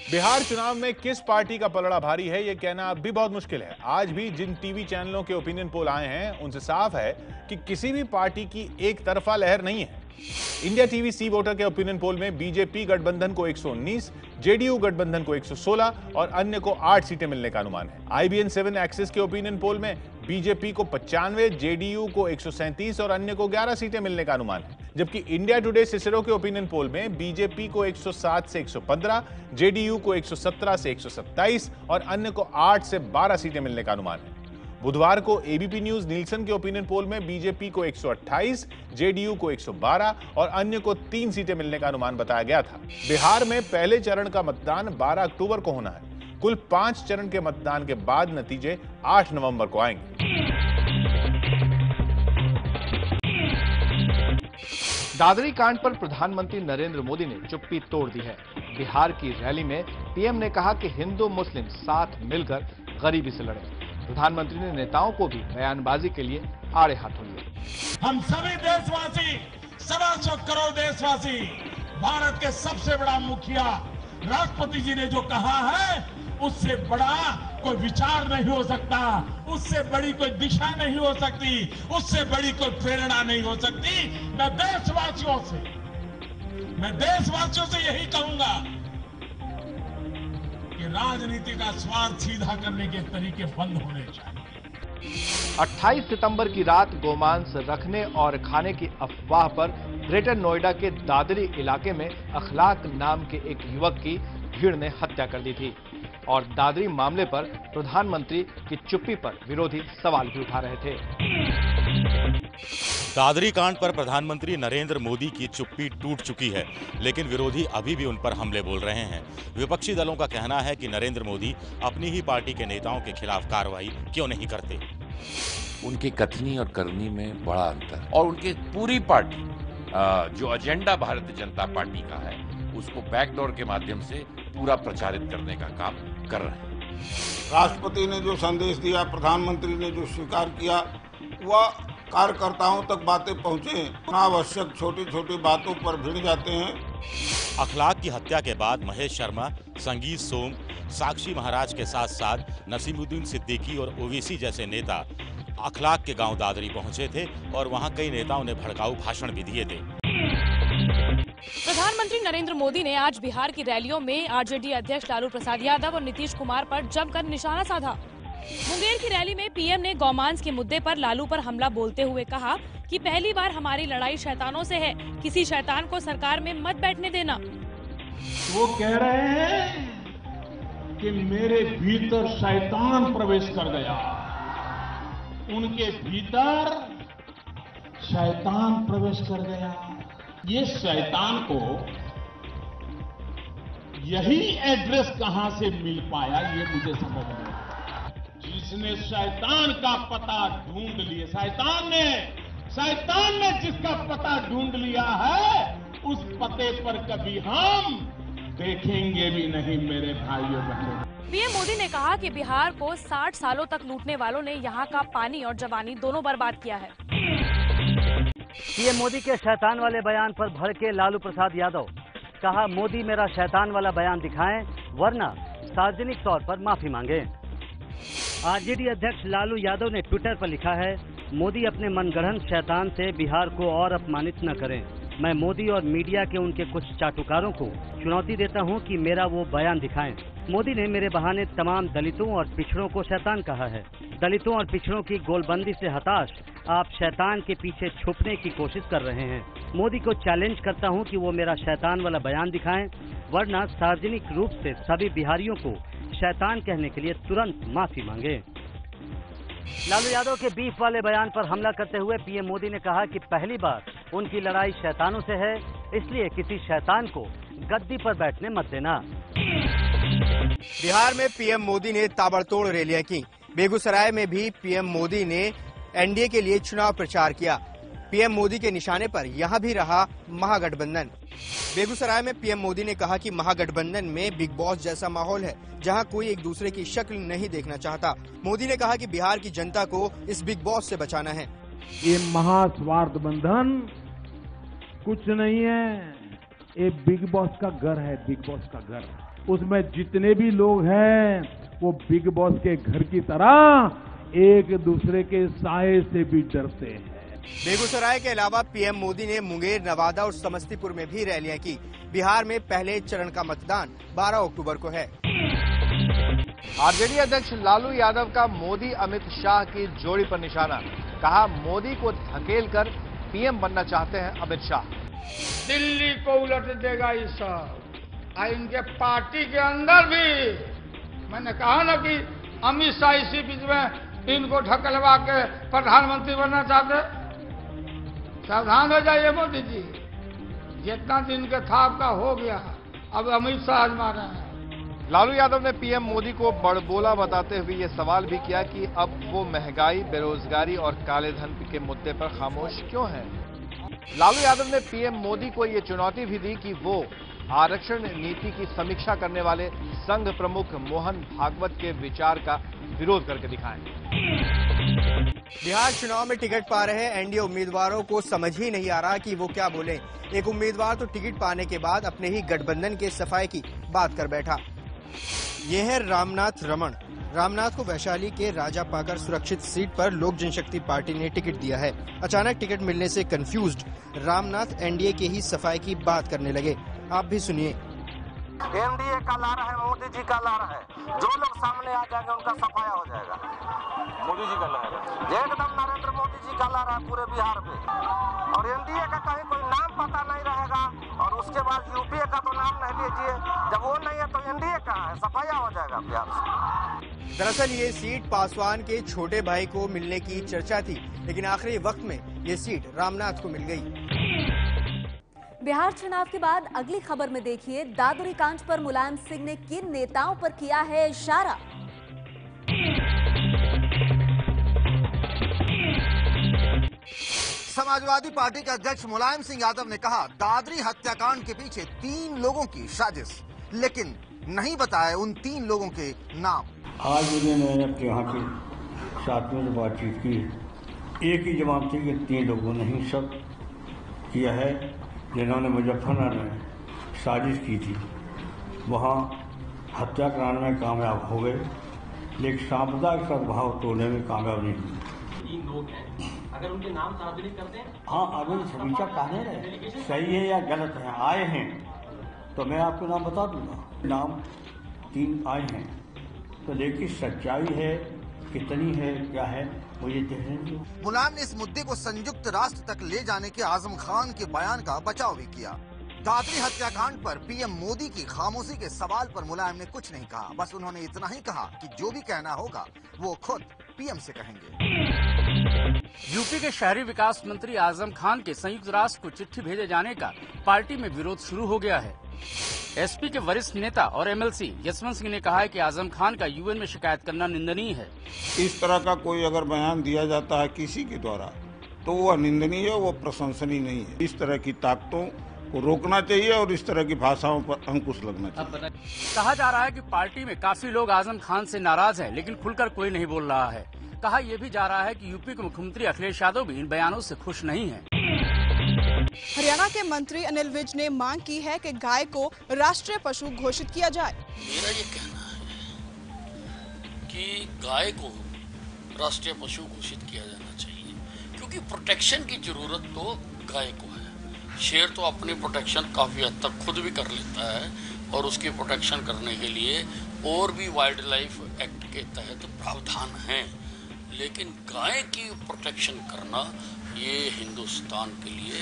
बिहार चुनाव में किस पार्टी का पलड़ा भारी है यह कहना अब भी बहुत मुश्किल है। आज भी जिन टीवी चैनलों के ओपिनियन पोल आए हैं उनसे साफ है कि किसी भी पार्टी की एक तरफा लहर नहीं है। इंडिया टीवी सी वोटर के ओपिनियन पोल में बीजेपी गठबंधन को 119, जेडीयू गठबंधन को 116 और अन्य को 8 सीटें मिलने का अनुमान है। IBN 7 एक्सिस के ओपिनियन पोल में बीजेपी को 95, जेडीयू को 137 और अन्य को 11 सीटें मिलने का अनुमान है। जबकि इंडिया टुडे सिसरो के ओपिनियन पोल में बीजेपी को 107 से 115, जेडीयू को 117 से 127 और अन्य को 8 से 12 सीटें मिलने का अनुमान है। बुधवार को एबीपी न्यूज नीलसन के ओपिनियन पोल में बीजेपी को 128, जेडीयू को 112 और अन्य को 3 सीटें मिलने का अनुमान बताया गया था। बिहार में पहले चरण का मतदान 12 अक्टूबर को होना है। कुल 5 चरण के मतदान के बाद नतीजे 8 नवंबर को आएंगे। दादरी कांड पर प्रधानमंत्री नरेंद्र मोदी ने चुप्पी तोड़ दी है। बिहार की रैली में पीएम ने कहा कि हिंदू मुस्लिम साथ मिलकर गरीबी से लड़े। प्रधानमंत्री ने नेताओं को भी बयानबाजी के लिए आड़े हाथों लिया। हम सभी देशवासी, 125 करोड़ देशवासी, भारत के सबसे बड़ा मुखिया राष्ट्रपति जी ने जो कहा है उससे बड़ा कोई विचार नहीं हो सकता, उससे बड़ी कोई दिशा नहीं हो सकती, उससे बड़ी कोई प्रेरणा नहीं हो सकती। मैं देशवासियों से यही कहूंगा कि राजनीति का स्वार्थ सीधा करने के तरीके बंद होने चाहिए। 28 सितंबर की रात गोमांस रखने और खाने की अफवाह पर ग्रेटर नोएडा के दादरी इलाके में अखलाक नाम के एक युवक की भीड़ ने हत्या कर दी थी और दादरी मामले पर प्रधानमंत्री की चुप्पी पर विरोधी सवाल भी उठा रहे थे। दादरी कांड पर प्रधानमंत्री नरेंद्र मोदी की चुप्पी टूट चुकी है, लेकिन विरोधी अभी भी उन पर हमले बोल रहे हैं। विपक्षी दलों का कहना है कि नरेंद्र मोदी अपनी ही पार्टी के नेताओं के खिलाफ कार्रवाई क्यों नहीं करते। उनकी कथनी और करनी में बड़ा अंतर, और उनकी पूरी पार्टी जो एजेंडा भारतीय जनता पार्टी का है उसको बैकडोर के माध्यम से पूरा प्रचारित करने का काम कर रहे हैं। राष्ट्रपति ने जो संदेश दिया, प्रधानमंत्री ने जो स्वीकार किया, वह कार्यकर्ताओं तक बातें पहुंचे। अनावश्यक छोटी छोटी बातों पर भिड़ जाते हैं। अखलाक की हत्या के बाद महेश शर्मा, संगीत सोम, साक्षी महाराज के साथ साथ नसीमुद्दीन सिद्दीकी और ओवैसी जैसे नेता अखलाक के गांव दादरी पहुंचे थे और वहां कई नेताओं ने भड़काऊ भाषण भी दिए थे। प्रधानमंत्री नरेंद्र मोदी ने आज बिहार की रैलियों में आरजेडी अध्यक्ष लालू प्रसाद यादव और नीतीश कुमार पर जमकर निशाना साधा। मुंगेर की रैली में पीएम ने गौमांस के मुद्दे पर लालू पर हमला बोलते हुए कहा कि पहली बार हमारी लड़ाई शैतानों से है, किसी शैतान को सरकार में मत बैठने देना। वो कह रहे हैं कि मेरे भीतर शैतान प्रवेश कर गया। उनके भीतर शैतान प्रवेश कर गया। ये शैतान को यही एड्रेस कहां से मिल पाया ये मुझे समझ नहीं आया। जिसने शैतान का पता ढूंढ लिया, शैतान ने जिसका पता ढूंढ लिया है उस पते पर कभी हम देखेंगे भी नहीं मेरे भाइयों बहनों। पीएम मोदी ने कहा कि बिहार को 60 सालों तक लूटने वालों ने यहाँ का पानी और जवानी दोनों बर्बाद किया है। पीएम मोदी के शैतान वाले बयान पर भड़के लालू प्रसाद यादव। कहा, मोदी मेरा शैतान वाला बयान दिखाएं वरना सार्वजनिक तौर पर माफी मांगे। आरजेडी अध्यक्ष लालू यादव ने ट्विटर पर लिखा है, मोदी अपने मनगढ़ंत शैतान से बिहार को और अपमानित न करें। मैं मोदी और मीडिया के उनके कुछ चाटुकारों को चुनौती देता हूं कि मेरा वो बयान दिखाएं। मोदी ने मेरे बहाने तमाम दलितों और पिछड़ों को शैतान कहा है। दलितों और पिछड़ों की गोलबंदी से हताश आप शैतान के पीछे छुपने की कोशिश कर रहे हैं। मोदी को चैलेंज करता हूं कि वो मेरा शैतान वाला बयान दिखाएं वरना सार्वजनिक रूप से सभी बिहारियों को शैतान कहने के लिए तुरंत माफी मांगे। लालू यादव के बीफ वाले बयान पर हमला करते हुए पीएम मोदी ने कहा कि पहली बार उनकी लड़ाई शैतानों से है, इसलिए किसी शैतान को गद्दी पर बैठने मत देना। बिहार में पीएम मोदी ने ताबड़तोड़ रैलियां की। बेगूसराय में भी पीएम मोदी ने एनडीए के लिए चुनाव प्रचार किया। पीएम मोदी के निशाने पर यहां भी रहा महागठबंधन। बेगूसराय में पीएम मोदी ने कहा कि महागठबंधन में बिग बॉस जैसा माहौल है, जहां कोई एक दूसरे की शक्ल नहीं देखना चाहता। मोदी ने कहा कि बिहार की जनता को इस बिग बॉस से बचाना है। ये महास्वार्थ बंधन कुछ नहीं है, ये बिग बॉस का घर है, बिग बॉस का घर। उसमें जितने भी लोग हैं वो बिग बॉस के घर की तरह एक दूसरे के साए से भी डरते हैं। बेगूसराय के अलावा पीएम मोदी ने मुंगेर, नवादा और समस्तीपुर में भी रैलियां की। बिहार में पहले चरण का मतदान 12 अक्टूबर को है। आरजेडी अध्यक्ष लालू यादव का मोदी अमित शाह की जोड़ी पर निशाना। कहा, मोदी को धकेल कर पीएम बनना चाहते हैं अमित शाह। दिल्ली को उलट देगा ये सब। इनके पार्टी के अंदर भी मैंने कहा ना कि अमित शाह इसी बीच में इनको ढकलवा के प्रधानमंत्री बनना चाहते। सावधान हो जाइए मोदी जी, जितना दिन के था आपका हो गया, अब अमित शाह आजमा रहे हैं। लालू यादव ने पीएम मोदी को बड़बोला बताते हुए ये सवाल भी किया कि अब वो महंगाई, बेरोजगारी और काले धन के मुद्दे पर खामोश क्यों हैं। लालू यादव ने पीएम मोदी को ये चुनौती भी दी कि वो आरक्षण नीति की समीक्षा करने वाले संघ प्रमुख मोहन भागवत के विचार का विरोध करके दिखाएं। बिहार चुनाव में टिकट पा रहे एनडीए उम्मीदवारों को समझ ही नहीं आ रहा कि वो क्या बोलें। एक उम्मीदवार तो टिकट पाने के बाद अपने ही गठबंधन के सफाई की बात कर बैठा। ये है रामनाथ रमण। रामनाथ को वैशाली के राजापाकर सुरक्षित सीट पर लोक जनशक्ति पार्टी ने टिकट दिया है। अचानक टिकट मिलने से कंफ्यूज्ड रामनाथ एनडीए के ही सफाई की बात करने लगे। आप भी सुनिए। एनडीए का लारा है, मोदी जी का लारा है। जो लोग सामने आ जाएंगे उनका सफाया हो जाएगा। मोदी जी का लारा एकदम नरेंद्र मोदी जी का लारा है पूरे बिहार में। और एनडीए का कहीं कोई नाम पता नहीं रहेगा। और उसके बाद यूपीए का तो नाम नहीं लीजिए। जब वो नहीं है तो एनडीए का है, सफाया हो जाएगा बिहार से। दरअसल ये सीट पासवान के छोटे भाई को मिलने की चर्चा थी, लेकिन आखिरी वक्त में ये सीट रामनाथ को मिल गई। बिहार चुनाव के बाद अगली खबर में देखिए, दादरी कांड पर मुलायम सिंह ने किन नेताओं पर किया है इशारा। समाजवादी पार्टी के अध्यक्ष मुलायम सिंह यादव ने कहा, दादरी हत्याकांड के पीछे 3 लोगों की साजिश, लेकिन नहीं बताए उन 3 लोगों के नाम। आज मैंने अपने यहाँ के साथियों से बातचीत की, एक ही जवाब थी कि 3 लोगों ने ही सब किया है जिन्होंने मुजफ्फरनगर में साजिश की थी। वहाँ हत्या कराने में कामयाब हो गए, लेकिन सांप्रदायिक सद्भाव तोड़ने में कामयाब नहीं हुए। 3 लोग हैं, अगर उनके नाम सार्वजनिक करते हैं? हाँ, अगर समीक्षा कहने रहे सही है या गलत है, आए हैं तो मैं आपको नाम बता दूंगा। नाम 3 आए हैं, तो देखिए सच्चाई है कितनी है, क्या है, वो ये देखेंगे। मुलायम ने इस मुद्दे को संयुक्त राष्ट्र तक ले जाने के आजम खान के बयान का बचाव भी किया। दादरी हत्याकांड पर पीएम मोदी की खामोशी के सवाल पर मुलायम ने कुछ नहीं कहा। बस उन्होंने इतना ही कहा कि जो भी कहना होगा वो खुद पीएम से कहेंगे। यूपी के शहरी विकास मंत्री आजम खान के संयुक्त राष्ट्र को चिट्ठी भेजे जाने का पार्टी में विरोध शुरू हो गया है। एसपी के वरिष्ठ नेता और एमएलसी यशवंत सिंह ने कहा है कि आजम खान का यूएन में शिकायत करना निंदनीय है। इस तरह का कोई अगर बयान दिया जाता है किसी के द्वारा तो वह निंदनीय है, वो प्रशंसनीय नहीं है। इस तरह की ताकतों को रोकना चाहिए और इस तरह की भाषाओं पर अंकुश लगना चाहिए। कहा जा रहा है कि पार्टी में काफी लोग आजम खान से नाराज हैं, लेकिन खुलकर कोई नहीं बोल रहा है। कहा यह भी जा रहा है कि यूपी के मुख्यमंत्री अखिलेश यादव भी इन बयानों से खुश नहीं हैं। हरियाणा के मंत्री अनिल विज ने मांग की है कि गाय को राष्ट्रीय पशु घोषित किया जाए। मेरा ये कहना है कि गाय को राष्ट्रीय पशु घोषित किया जाना चाहिए, क्योंकि प्रोटेक्शन की जरूरत तो गाय को है। शेर तो अपनी प्रोटेक्शन काफी हद तक खुद भी कर लेता है और उसकी प्रोटेक्शन करने के लिए और भी वाइल्ड लाइफ एक्ट के तहत प्रावधान हैं, लेकिन गाय की प्रोटेक्शन करना ये हिंदुस्तान के लिए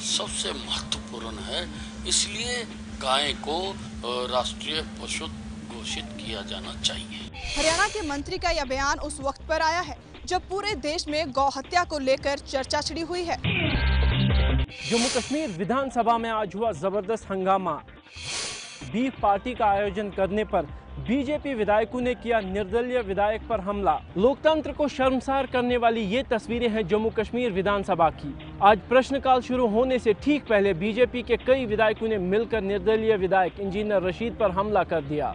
सबसे महत्वपूर्ण है। इसलिए गाय को राष्ट्रीय पशु घोषित किया जाना चाहिए। हरियाणा के मंत्री का यह बयान उस वक्त पर आया है जब पूरे देश में गौ हत्या को लेकर चर्चा छिड़ी हुई है। जम्मू कश्मीर विधानसभा में आज हुआ जबरदस्त हंगामा। बीफ पार्टी का आयोजन करने पर बीजेपी विधायकों ने किया निर्दलीय विधायक पर हमला। लोकतंत्र को शर्मसार करने वाली ये तस्वीरें हैं जम्मू कश्मीर विधानसभा की। आज प्रश्नकाल शुरू होने से ठीक पहले बीजेपी के कई विधायकों ने मिलकर निर्दलीय विधायक इंजीनियर रशीद पर हमला कर दिया।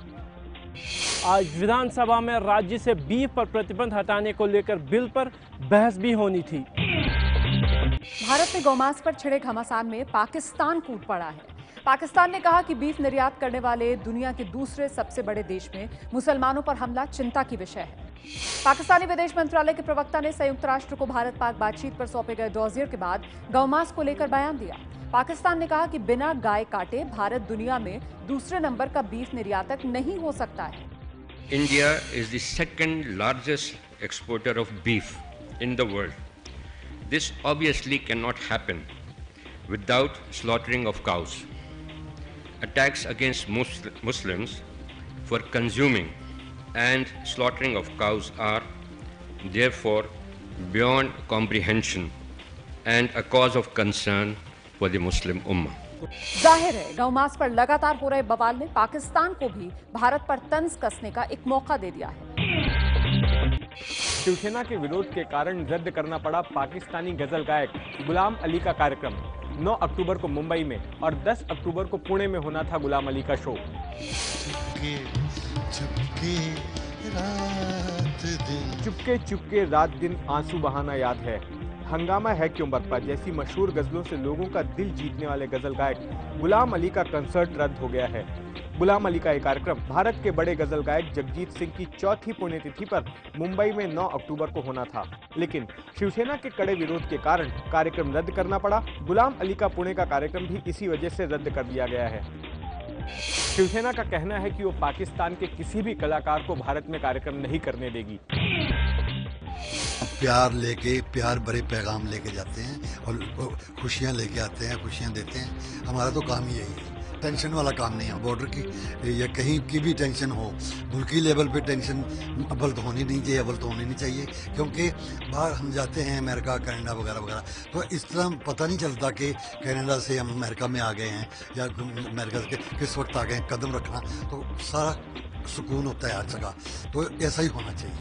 आज विधानसभा में राज्य से बीफ पर प्रतिबंध हटाने को लेकर बिल पर बहस भी होनी थी। भारत में गौमांस पर छिड़े घमासान में पाकिस्तान कूद पड़ा है। पाकिस्तान ने कहा कि बीफ निर्यात करने वाले दुनिया के दूसरे सबसे बड़े देश में मुसलमानों पर हमला चिंता की विषय है। पाकिस्तानी विदेश मंत्रालय के प्रवक्ता ने संयुक्त राष्ट्र को भारत पाक बातचीत पर सौंपे गए डॉजियर के बाद गौमांस को लेकर बयान दिया। पाकिस्तान ने कहा कि बिना गाय काटे भारत दुनिया में दूसरे नंबर का बीफ निर्यातक नहीं हो सकता है। India is the second largest exporter of beef in the world. This obviously cannot happen without slaughtering of cows. Attacks against Muslims for consuming and slaughtering of cows are therefore beyond comprehension and a cause of concern for the Muslim Ummah. जाहिर है गौमांस पर लगातार हो रहे बवाल ने पाकिस्तान को भी भारत पर तंज कसने का एक मौका दे दिया है। शिवसेना के विरोध के कारण रद्द करना पड़ा पाकिस्तानी गजल गायक गुलाम अली का कार्यक्रम। 9 अक्टूबर को मुंबई में और 10 अक्टूबर को पुणे में होना था गुलाम अली का शो। चुपके चुपके रात दिन आंसू बहाना याद है, हंगामा है क्यों बरपा जैसी मशहूर गजलों से लोगों का दिल जीतने वाले गजल गायक गुलाम अली का कंसर्ट रद्द हो गया है। गुलाम अली का ये कार्यक्रम भारत के बड़े गजल गायक जगजीत सिंह की चौथी पुण्यतिथि पर मुंबई में 9 अक्टूबर को होना था, लेकिन शिवसेना के कड़े विरोध के कारण कार्यक्रम रद्द करना पड़ा। गुलाम अली का पुणे का कार्यक्रम भी इसी वजह से रद्द कर दिया गया है। शिवसेना का कहना है कि वो पाकिस्तान के किसी भी कलाकार को भारत में कार्यक्रम नहीं करने देगी। प्यार लेके प्यार भरे पैगाम लेके जाते हैं और खुशियां लेके आते हैं, खुशियां देते हैं। हमारा तो काम ही यही है, टेंशन वाला काम नहीं है। बॉर्डर की या कहीं की भी टेंशन हो, मुल्की लेवल पे टेंशन अव्वल तो होनी नहीं चाहिए, अव्वल तो होनी नहीं चाहिए, क्योंकि बाहर हम जाते हैं अमेरिका कनाडा वगैरह वगैरह, तो इस तरह पता नहीं चलता कि कनाडा से हम अमेरिका में आ गए हैं या अमेरिका से किस वक्त आ गए हैं। कदम रखना तो सारा सुकून होता है हर जगह, तो ऐसा ही होना चाहिए।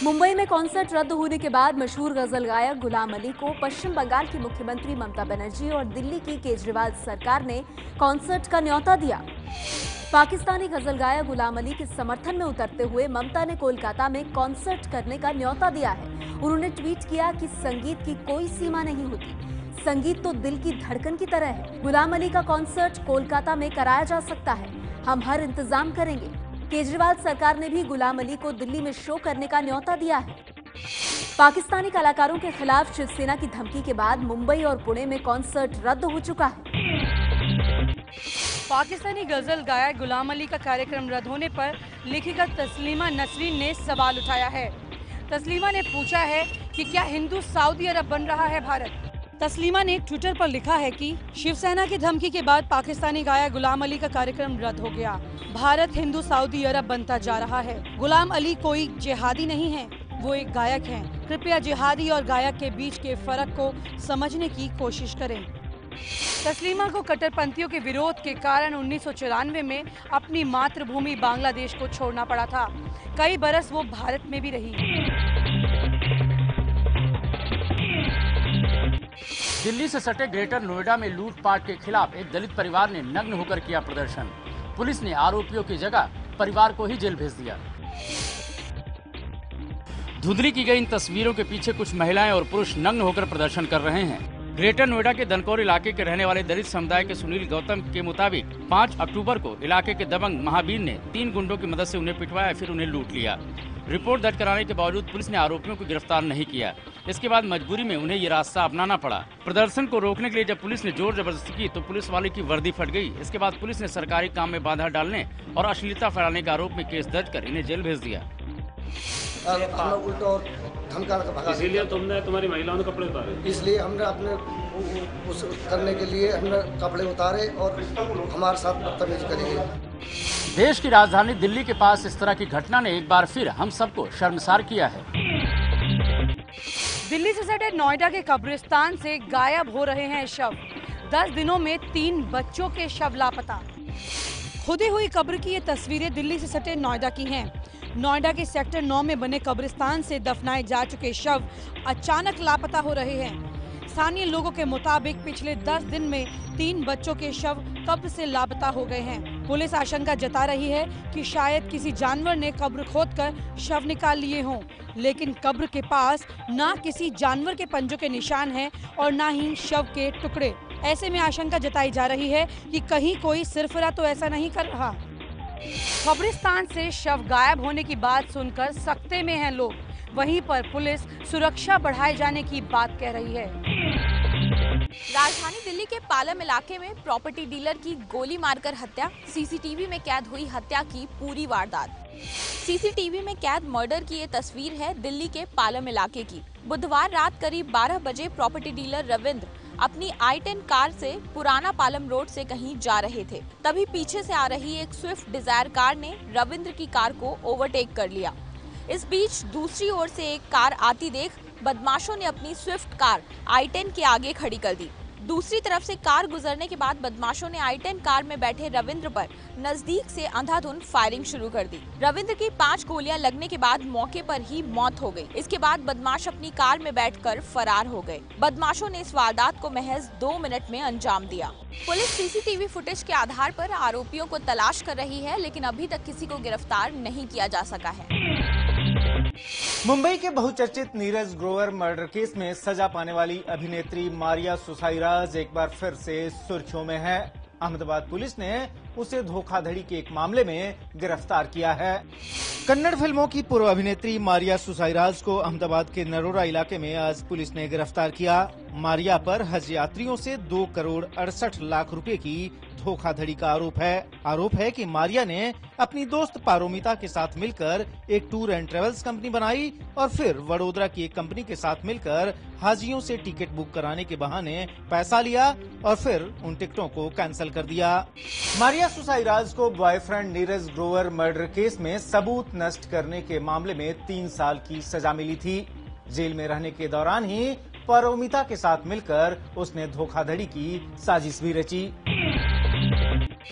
मुंबई में कॉन्सर्ट रद्द होने के बाद मशहूर गजल गायक गुलाम अली को पश्चिम बंगाल की मुख्यमंत्री ममता बनर्जी और दिल्ली की केजरीवाल सरकार ने कॉन्सर्ट का न्योता दिया। पाकिस्तानी गजल गायक गुलाम अली के समर्थन में उतरते हुए ममता ने कोलकाता में कॉन्सर्ट करने का न्योता दिया है। उन्होंने ट्वीट किया कि संगीत की कोई सीमा नहीं होती, संगीत तो दिल की धड़कन की तरह है। गुलाम अली का कॉन्सर्ट कोलकाता में कराया जा सकता है, हम हर इंतजाम करेंगे। केजरीवाल सरकार ने भी गुलाम अली को दिल्ली में शो करने का न्योता दिया है। पाकिस्तानी कलाकारों के खिलाफ शिवसेना की धमकी के बाद मुंबई और पुणे में कॉन्सर्ट रद्द हो चुका है। पाकिस्तानी गजल गायक गुलाम अली का कार्यक्रम रद्द होने पर लेखिका तस्लीमा नसरीन ने सवाल उठाया है। तस्लीमा ने पूछा है कि क्या हिंदू सऊदी अरब बन रहा है भारत। तस्लीमा ने ट्विटर पर लिखा है कि शिवसेना की धमकी के बाद पाकिस्तानी गायक गुलाम अली का कार्यक्रम रद्द हो गया। भारत हिंदू सऊदी अरब बनता जा रहा है। गुलाम अली कोई जिहादी नहीं है, वो एक गायक हैं। कृपया जिहादी और गायक के बीच के फर्क को समझने की कोशिश करें। तस्लीमा को कट्टरपंथियों के विरोध के कारण 1994 में अपनी मातृभूमि बांग्लादेश को छोड़ना पड़ा था। कई बरस वो भारत में भी रही। दिल्ली से सटे ग्रेटर नोएडा में लूटपाट के खिलाफ एक दलित परिवार ने नग्न होकर किया प्रदर्शन। पुलिस ने आरोपियों की जगह परिवार को ही जेल भेज दिया। धुंधली की गई इन तस्वीरों के पीछे कुछ महिलाएं और पुरुष नग्न होकर प्रदर्शन कर रहे हैं। ग्रेटर नोएडा के धनकौर इलाके के रहने वाले दलित समुदाय के सुनील गौतम के मुताबिक 5 अक्टूबर को इलाके के दबंग महावीर ने 3 गुंडों की मदद से उन्हें पिटवाया, फिर उन्हें लूट लिया। रिपोर्ट दर्ज कराने के बावजूद पुलिस ने आरोपियों को गिरफ्तार नहीं किया। इसके बाद मजबूरी में उन्हें ये रास्ता अपनाना पड़ा। प्रदर्शन को रोकने के लिए जब पुलिस ने जोर जबरदस्ती की तो पुलिस वाले की वर्दी फट गई। इसके बाद पुलिस ने सरकारी काम में बाधा डालने और अश्लीलता फैलाने के आरोप में केस दर्ज कर इन्हें जेल भेज दिया। इसीलिए तुमने तुम्हारी महिलाओं ने कपड़े उतारे? इसलिए हमने अपने उस करने के लिए हमने कपड़े उतारे और हमारे साथ बदतमीजी करी। देश की राजधानी दिल्ली के पास इस तरह की घटना ने एक बार फिर हम सबको शर्मसार किया है। दिल्ली से सटे नोएडा के कब्रिस्तान से गायब हो रहे हैं शव। 10 दिनों में 3 बच्चों के शव लापता। खुदी हुई कब्र की ये तस्वीरें दिल्ली से सटे नोएडा की हैं। नोएडा के सेक्टर 9 में बने कब्रिस्तान से दफनाए जा चुके शव अचानक लापता हो रहे हैं। स्थानीय लोगों के मुताबिक पिछले 10 दिन में 3 बच्चों के शव कब्र से लापता हो गए हैं। पुलिस आशंका जता रही है कि शायद किसी जानवर ने कब्र खोदकर शव निकाल लिए हों, लेकिन कब्र के पास ना किसी जानवर के पंजों के निशान हैं और ना ही शव के टुकड़े। ऐसे में आशंका जताई जा रही है कि कहीं कोई सिरफिरा तो ऐसा नहीं कर रहा। कब्रिस्तान से शव गायब होने की बात सुनकर सकते में हैं लोग। वहीं पर पुलिस सुरक्षा बढ़ाए जाने की बात कह रही है। राजधानी दिल्ली के पालम इलाके में प्रॉपर्टी डीलर की गोली मारकर हत्या, सीसीटीवी में कैद हुई हत्या की पूरी वारदात। सीसीटीवी में कैद मर्डर की ये तस्वीर है दिल्ली के पालम इलाके की। बुधवार रात करीब 12 बजे प्रॉपर्टी डीलर रविंद्र अपनी i10 कार से पुराना पालम रोड से कहीं जा रहे थे। तभी पीछे से आ रही एक स्विफ्ट डिजायर कार ने रविंद्र की कार को ओवरटेक कर लिया। इस बीच दूसरी ओर से एक कार आती देख बदमाशों ने अपनी स्विफ्ट कार i10 के आगे खड़ी कर दी। दूसरी तरफ से कार गुजरने के बाद बदमाशों ने i10 कार में बैठे रविंद्र पर नजदीक से अंधाधुंध फायरिंग शुरू कर दी। रविंद्र की 5 गोलियां लगने के बाद मौके पर ही मौत हो गई। इसके बाद बदमाश अपनी कार में बैठकर फरार हो गए। बदमाशों ने इस वारदात को महज 2 मिनट में अंजाम दिया। पुलिस सीसीटीवी फुटेज के आधार पर आरोपियों को तलाश कर रही है, लेकिन अभी तक किसी को गिरफ्तार नहीं किया जा सका है। मुंबई के बहुचर्चित नीरज ग्रोवर मर्डर केस में सजा पाने वाली अभिनेत्री मारिया सुसाइराज एक बार फिर से सुर्खियों में है। अहमदाबाद पुलिस ने उसे धोखाधड़ी के एक मामले में गिरफ्तार किया है। कन्नड़ फिल्मों की पूर्व अभिनेत्री मारिया सुसाइराज को अहमदाबाद के नरोरा इलाके में आज पुलिस ने गिरफ्तार किया। मारिया पर हज यात्रियों से 2 करोड़ 68 लाख रुपए की धोखाधड़ी का आरोप है कि मारिया ने अपनी दोस्त पारोमिता के साथ मिलकर एक टूर एंड ट्रेवल्स कंपनी बनाई और फिर वडोदरा की एक कंपनी के साथ मिलकर हाजियों से टिकट बुक कराने के बहाने पैसा लिया और फिर उन टिकटों को कैंसिल कर दिया। मारिया सुसाइराज को boyfriend Neeraj Grover murder case में सबूत नष्ट करने के मामले में 3 साल की सजा मिली थी। जेल में रहने के दौरान ही पारोमिता के साथ मिलकर उसने धोखाधड़ी की साजिश भी रची।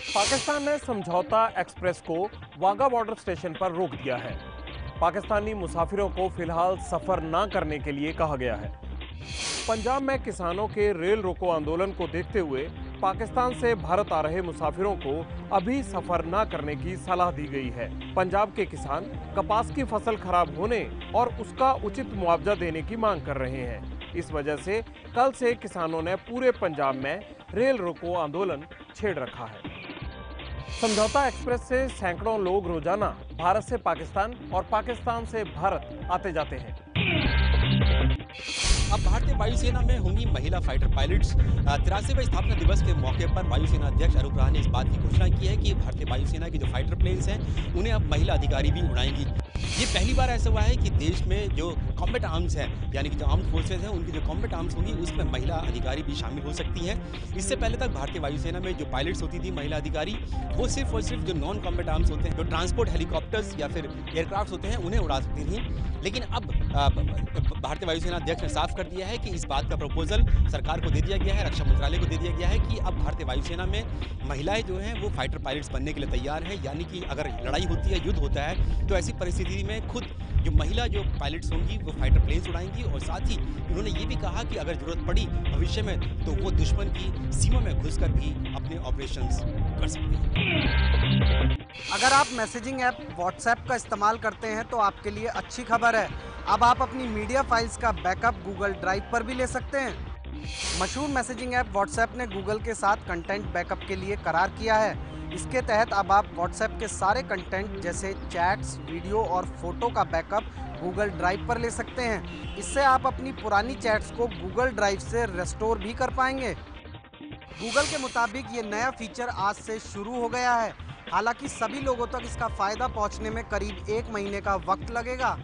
पाकिस्तान ने समझौता एक्सप्रेस को वाघा बॉर्डर स्टेशन पर रोक दिया है। पाकिस्तानी मुसाफिरों को फिलहाल सफर न करने के लिए कहा गया है। पंजाब में किसानों के रेल रोको आंदोलन को देखते हुए पाकिस्तान से भारत आ रहे मुसाफिरों को अभी सफर न करने की सलाह दी गई है। पंजाब के किसान कपास की फसल खराब होने और उसका उचित मुआवजा देने की मांग कर रहे हैं। इस वजह से कल से किसानों ने पूरे पंजाब में रेल रोको आंदोलन छेड़ रखा है। समझौता एक्सप्रेस से सैकड़ों लोग रोजाना भारत से पाकिस्तान और पाकिस्तान से भारत आते जाते हैं। अब भारतीय वायुसेना में होंगी महिला फाइटर पायलट्स। 83वें स्थापना दिवस के मौके पर वायुसेना अध्यक्ष अरूप राय ने इस बात की घोषणा की है कि भारतीय वायुसेना की जो फाइटर प्लेन्स हैं उन्हें अब महिला अधिकारी भी उड़ाएंगी। ये पहली बार ऐसा हुआ है कि देश में जो कॉम्बैट आर्म्स हैं, यानी कि जो आर्म्ड फोर्सेज हैं, उनकी जो कॉम्बैट आर्म्स होंगी उसमें महिला अधिकारी भी शामिल हो सकती हैं। इससे पहले तक भारतीय वायुसेना में जो पायलट्स होती थी महिला अधिकारी, वो सिर्फ और सिर्फ जो नॉन कॉम्बैट आर्म्स होते हैं, जो ट्रांसपोर्ट हेलीकॉप्टर्स या फिर एयरक्राफ्ट होते हैं, उन्हें उड़ा सकती थी। लेकिन अब भारतीय वायुसेना अध्यक्ष ने साफ कर दिया है कि इस बात का प्रपोजल सरकार को दे दिया गया है, रक्षा मंत्रालय को दे दिया गया है कि अब भारतीय वायुसेना में महिलाएं जो हैं वो फाइटर पायलट्स बनने के लिए तैयार है। यानी कि अगर लड़ाई होती है, युद्ध होता है, तो ऐसी परिस्थिति में खुद जो महिला जो पायलट्स होंगी वो फाइटर प्लेन्स उड़ाएंगी। और साथ ही उन्होंने ये भी कहा कि अगर जरूरत पड़ी भविष्य में तो वो दुश्मन की सीमा में घुसकर भी अपने ऑपरेशंस कर सकती हैं। अगर आप मैसेजिंग ऐप व्हाट्सएप का इस्तेमाल करते हैं तो आपके लिए अच्छी खबर है। अब आप अपनी मीडिया फाइल्स का बैकअप गूगल ड्राइव पर भी ले सकते हैं। मशहूर मैसेजिंग ऐप व्हाट्सएप ने गूगल के साथ कंटेंट बैकअप के लिए करार किया है। इसके तहत अब आप व्हाट्सएप के सारे कंटेंट जैसे चैट्स, वीडियो और फोटो का बैकअप गूगल ड्राइव पर ले सकते हैं। इससे आप अपनी पुरानी चैट्स को गूगल ड्राइव से रेस्टोर भी कर पाएंगे। गूगल के मुताबिक ये नया फीचर आज से शुरू हो गया है। हालांकि सभी लोगों तक इसका फायदा पहुंचने में करीब 1 महीने का वक्त लगेगा।